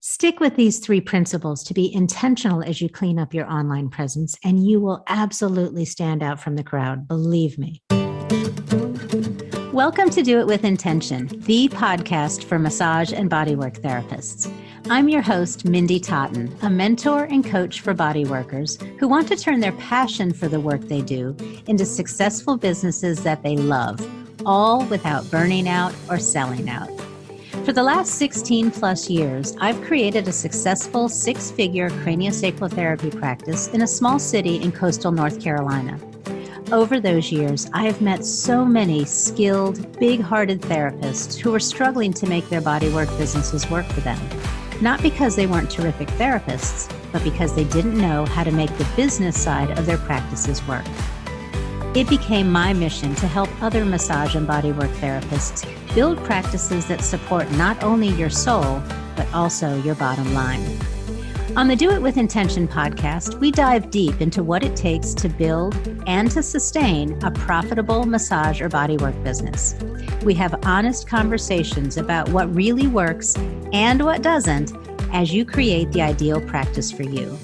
Stick with these three principles to be intentional as you clean up your online presence, and you will absolutely stand out from the crowd, believe me. Welcome to Do It With Intention, the podcast for massage and bodywork therapists. I'm your host, Mindy Totten, a mentor and coach for bodyworkers who want to turn their passion for the work they do into successful businesses that they love, all without burning out or selling out. For the last 16 plus years, I've created a successful 6-figure craniosacral therapy practice in a small city in coastal North Carolina. Over those years, I have met so many skilled, big-hearted therapists who are struggling to make their bodywork businesses work for them. Not because they weren't terrific therapists, but because they didn't know how to make the business side of their practices work. It became my mission to help other massage and bodywork therapists build practices that support not only your soul, but also your bottom line. On the Do It With Intention podcast, we dive deep into what it takes to build and to sustain a profitable massage or bodywork business. We have honest conversations about what really works and what doesn't as you create the ideal practice for you.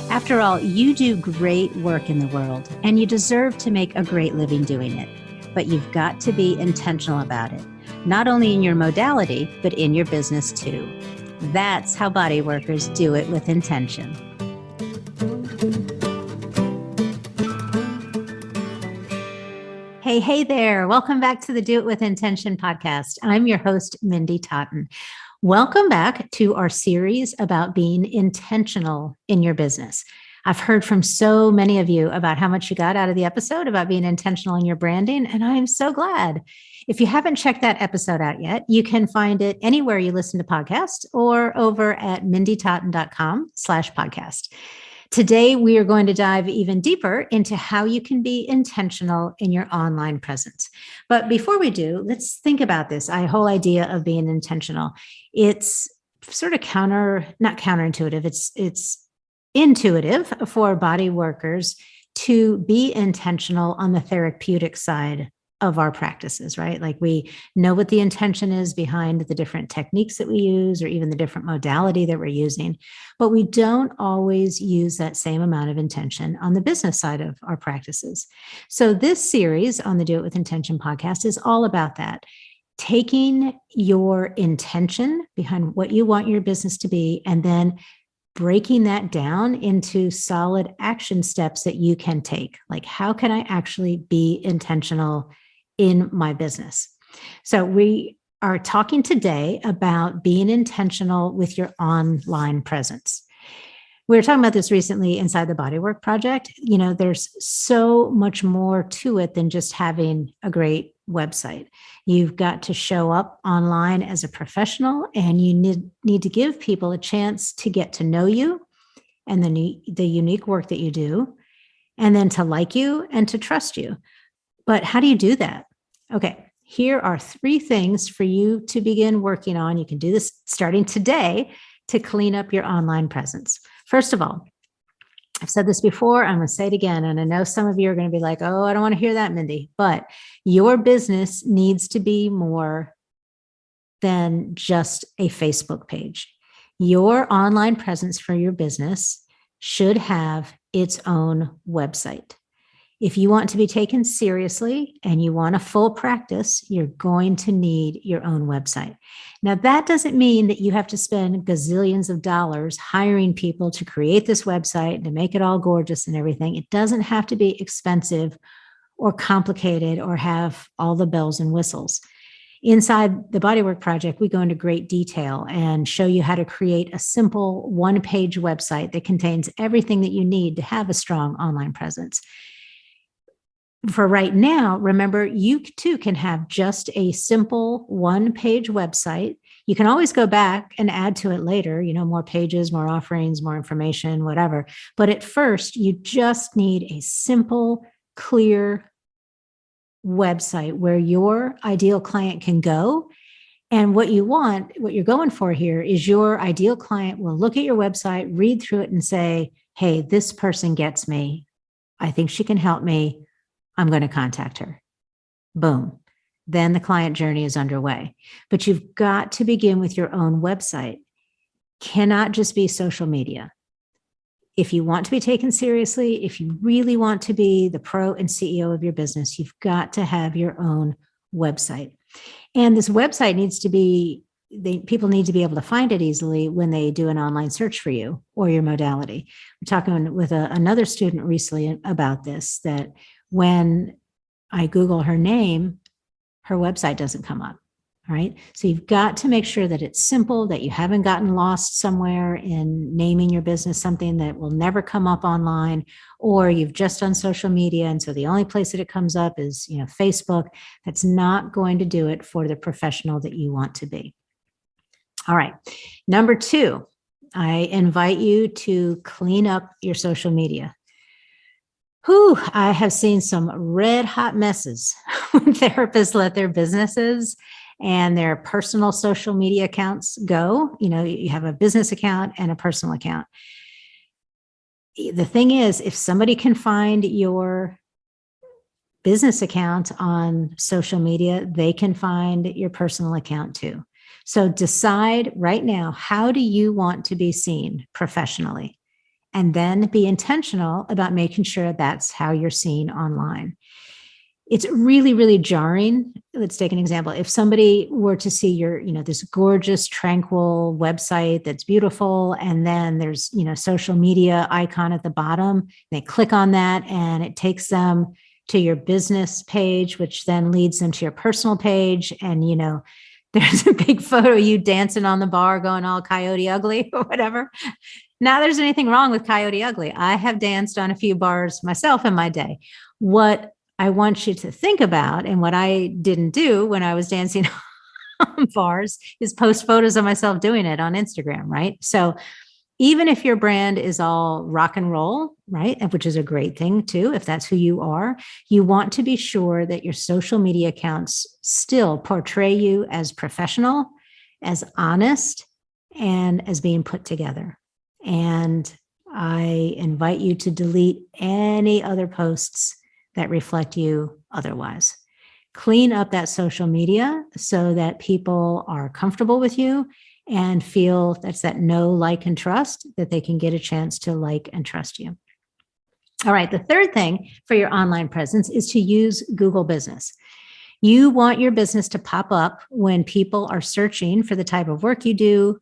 After all, you do great work in the world, and you deserve to make a great living doing it. But you've got to be intentional about it, not only in your modality, but in your business too. That's how bodyworkers do it with intention. Hey there. Welcome back to the Do It With Intention podcast. I'm your host, Mindy Totten. Welcome back to our series about being intentional in your business. I've heard from so many of you about how much you got out of the episode about being intentional in your branding, and I am so glad. If you haven't checked that episode out yet, you can find it anywhere you listen to podcasts or over at mindytotten.com/podcast. Today, we are going to dive even deeper into how you can be intentional in your online presence. But before we do, let's think about this whole idea of being intentional. It's sort of not counterintuitive. It's intuitive for body workers to be intentional on the therapeutic side of our practices, right? Like we know what the intention is behind the different techniques that we use or even the different modality that we're using, but we don't always use that same amount of intention on the business side of our practices. So this series on the Do It With Intention podcast is all about that. Taking your intention behind what you want your business to be and then breaking that down into solid action steps that you can take. Like, how can I actually be intentional in my business? So we are talking today about being intentional with your online presence. We were talking about this recently inside the Bodywork Project. You know, there's so much more to it than just having a great website. You've got to show up online as a professional, and you need to give people a chance to get to know you and the unique work that you do, and then to like you and to trust you. But how do you do that? Okay, here are 3 things for you to begin working on. You can do this starting today to clean up your online presence. First of all, I've said this before, I'm going to say it again, and I know some of you are going to be like, oh, I don't want to hear that, Mindy, but your business needs to be more than just a Facebook page. Your online presence for your business should have its own website. If you want to be taken seriously and you want a full practice, you're going to need your own website. Now, that doesn't mean that you have to spend gazillions of dollars hiring people to create this website, to make it all gorgeous and everything. It doesn't have to be expensive or complicated or have all the bells and whistles. Inside the Bodywork Project, we go into great detail and show you how to create a simple one-page website that contains everything that you need to have a strong online presence. For right now, remember, you too can have just a simple one-page website. You can always go back and add to it later, more pages, more offerings, more information, whatever. But at first, you just need a simple, clear website where your ideal client can go. And what you're going for here is your ideal client will look at your website, read through it and say, hey, this person gets me. I think she can help me. I'm going to contact her. Boom. Then the client journey is underway. But you've got to begin with your own website. cannot just be social media. If you want to be taken seriously, if you really want to be the pro and CEO of your business, you've got to have your own website. And this website needs to be, people need to be able to find it easily when they do an online search for you or your modality. We're talking with another student recently about this, that when I Google her name, her website doesn't come up. All right. So you've got to make sure that it's simple, that you haven't gotten lost somewhere in naming your business something that will never come up online, or you've just done social media. And so the only place that it comes up is, Facebook. That's not going to do it for the professional that you want to be. All right. Number 2, I invite you to clean up your social media. I have seen some red hot messes when therapists let their businesses and their personal social media accounts go. You have a business account and a personal account. The thing is, if somebody can find your business account on social media, they can find your personal account too. So decide right now, how do you want to be seen professionally? And then be intentional about making sure that's how you're seen online. It's really, really jarring. Let's take an example. If somebody were to see your, this gorgeous, tranquil website that's beautiful, and then there's, social media icon at the bottom, they click on that and it takes them to your business page, which then leads them to your personal page. And, there's a big photo of you dancing on the bar going all Coyote Ugly or whatever. Not there's anything wrong with Coyote Ugly. I have danced on a few bars myself in my day. What I want you to think about, and what I didn't do when I was dancing on bars, is post photos of myself doing it on Instagram, right? So even if your brand is all rock and roll, right, which is a great thing too, if that's who you are, you want to be sure that your social media accounts still portray you as professional, as honest, and as being put together. And I invite you to delete any other posts that reflect you otherwise. Clean up that social media so that people are comfortable with you and feel that's that know, like, and trust, that they can get a chance to like and trust you. All right. The third thing for your online presence is to use Google Business. You want your business to pop up when people are searching for the type of work you do.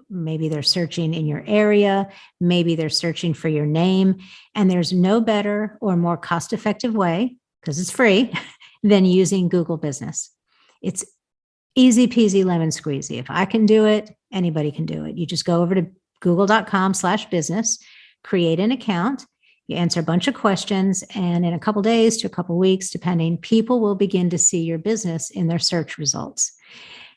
Maybe they're searching in your area. Maybe they're searching for your name. And there's no better or more cost-effective way, because it's free, than using Google Business. It's easy peasy lemon squeezy. If I can do it, anybody can do it. You just go over to google.com/business, create an account, you answer a bunch of questions, and in a couple days to a couple weeks, depending, people will begin to see your business in their search results.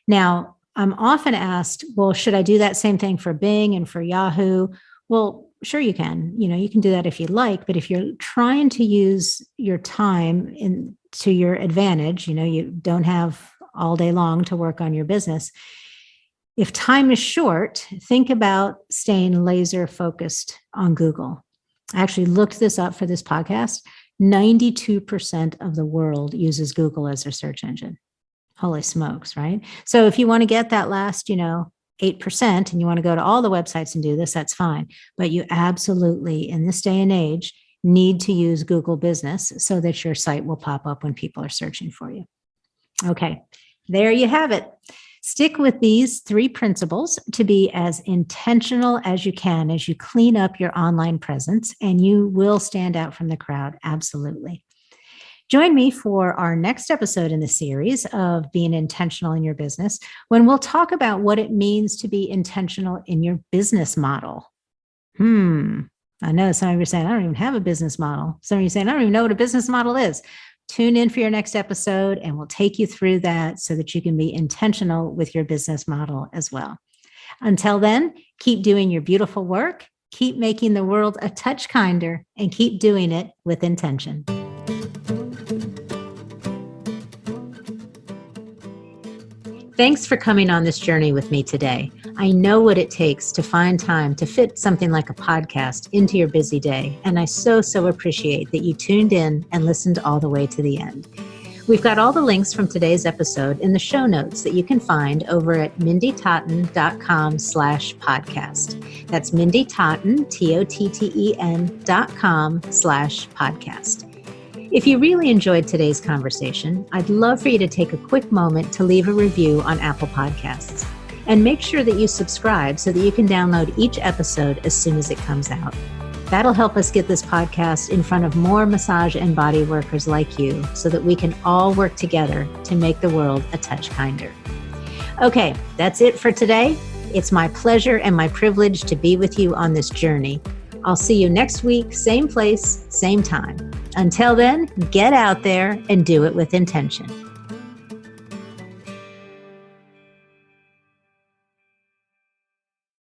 Now, I'm often asked, well, should I do that same thing for Bing and for Yahoo? Well, sure you can. You can do that if you like, but if you're trying to use your time to your advantage, you don't have all day long to work on your business. If time is short, think about staying laser focused on Google. I actually looked this up for this podcast. 92% of the world uses Google as their search engine. Holy smokes, right? So if you want to get that last, 8% and you want to go to all the websites and do this, that's fine. But you absolutely, in this day and age, need to use Google Business so that your site will pop up when people are searching for you. Okay, there you have it. Stick with these 3 principles to be as intentional as you can as you clean up your online presence, and you will stand out from the crowd, absolutely. Join me for our next episode in the series of being intentional in your business, when we'll talk about what it means to be intentional in your business model. I know some of you are saying, I don't even have a business model. Some of you are saying, I don't even know what a business model is. Tune in for your next episode and we'll take you through that so that you can be intentional with your business model as well. Until then, keep doing your beautiful work, keep making the world a touch kinder, and keep doing it with intention. Thanks for coming on this journey with me today. I know what it takes to find time to fit something like a podcast into your busy day, and I so appreciate that you tuned in and listened all the way to the end. We've got all the links from today's episode in the show notes that you can find over at mindytotten.com/podcast. That's Mindy Totten, TOTTEN.com/podcast. If you really enjoyed today's conversation, I'd love for you to take a quick moment to leave a review on Apple Podcasts. And make sure that you subscribe so that you can download each episode as soon as it comes out. That'll help us get this podcast in front of more massage and body workers like you so that we can all work together to make the world a touch kinder. Okay, that's it for today. It's my pleasure and my privilege to be with you on this journey. I'll see you next week, same place, same time. Until then, get out there and do it with intention.